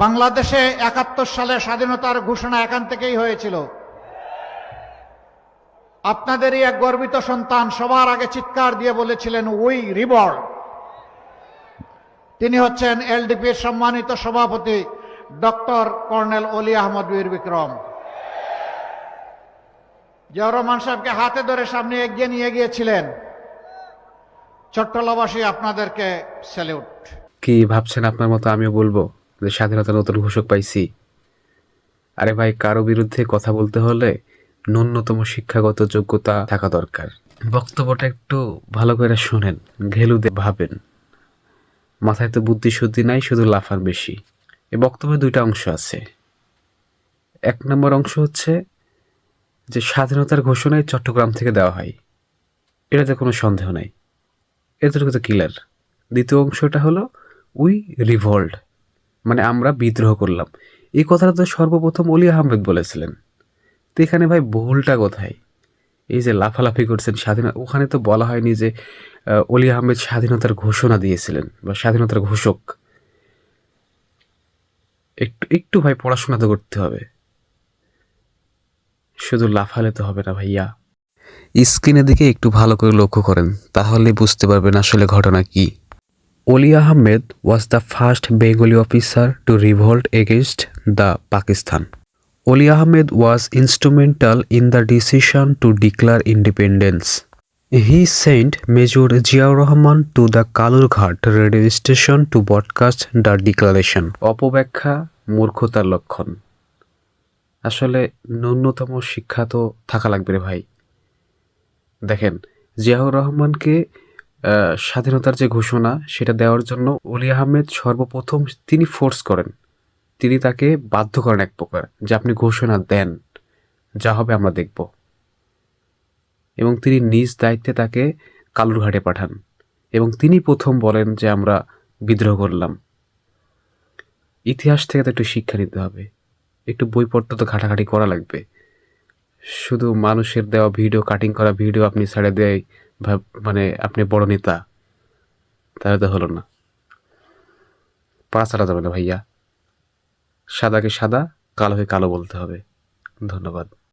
বাংলাদেশে ৭১ সালে স্বাধীনতার ঘোষণা এখান থেকেই হয়েছিল। আপনাদেরই এক গর্বিত সন্তান সবার আগে চিৎকার দিয়ে বলেছিলেন উই রিভল্ট। তিনি হচ্ছেন এলডিপির সম্মানিত সভাপতি ডক্টর কর্নেল অলি আহমদ বীর বিক্রম। জিয়াউর রহমান সাহেবকে হাতে ধরে সামনে এগিয়ে নিয়ে গিয়েছিলেন। চট্টলাবাসী আপনাদেরকে স্যালিউট। কি ভাবছেন আপনার মতো আমিও বলবো যে স্বাধীনতার নতুন ঘোষক পাইছি? আরে ভাই, কারো বিরুদ্ধে কথা বলতে হলে ন্যূনতম শিক্ষাগত যোগ্যতা থাকা দরকার। বক্তব্যটা একটু ভালো করে শোনেন, ঘেলুদে ভাবেন। মাথায় তো বুদ্ধি শুদ্ধি নাই, শুধু লাফার বেশি। এই বক্তব্যে দুইটা অংশ আছে। এক নম্বর অংশ হচ্ছে যে স্বাধীনতার ঘোষণায় চট্টগ্রাম থেকে দেওয়া হয়, এটাতে কোনো সন্দেহ নাই, এতটুকু তো ক্লিয়ার। দ্বিতীয় অংশটা হলো উই রিভল্ট, মানে আমরা বিদ্রোহ করলাম। এই কথাটা তো সর্বপ্রথম অলি আহমেদ বলেছিলেন। তো এখানে ভাই ভুলটা কোথায়? এই যে লাফালাফি করছেন স্বাধীনতা, ওখানে তো বলা হয়নি যে অলি আহমেদ স্বাধীনতার ঘোষণা দিয়েছিলেন বা স্বাধীনতার ঘোষক। একটু একটু ভাই পড়াশোনা তো করতে হবে, শুধু লাফালে তো হবে না ভাইয়া। স্ক্রিনের দিকে একটু ভালো করে লক্ষ্য করেন, তাহলেই বুঝতে পারবেন আসলে ঘটনা কি। অলি Ahmed was the first Bengali officer to revolt against the Pakistan. Oli Ahmed was instrumental in the decision to declare independence. He sent Major Ziaur Rahman to the Kalurghat radio station to broadcast the declaration. অপব্যাখ্যা মূর্খতার লক্ষণ। আসলে ন্যূনতম শিক্ষা তো থাকা লাগবে রে ভাই। দেখেন, জিয়াউর রহমানকে স্বাধীনতার যে ঘোষণা সেটা দেওয়ার জন্য অলি আহমেদ সর্বপ্রথম তিনি ফোর্স করেন, তিনি তাকে বাধ্য করেন এক প্রকার যে আপনি ঘোষণা দেন, যা হবে আমরা দেখব। এবং তিনি নিজ দায়িত্বে তাকে কালুরঘাটে পাঠান এবং তিনি প্রথম বলেন যে আমরা বিদ্রোহ করলাম। ইতিহাস থেকে তো একটু শিক্ষা নিতে হবে, একটু বইপত্র তো ঘাটাঘাটি করা লাগবে। শুধু মানুষের দেওয়া ভিডিও, কাটিং করা ভিডিও আপনি ছেড়ে দেয় মানে আপনি বড় নেতা, তাহলে তো হলো না। পা ছাড়া যাবে না ভাইয়া। সাদাকে সাদা, কালোকে কালো বলতে হবে। ধন্যবাদ।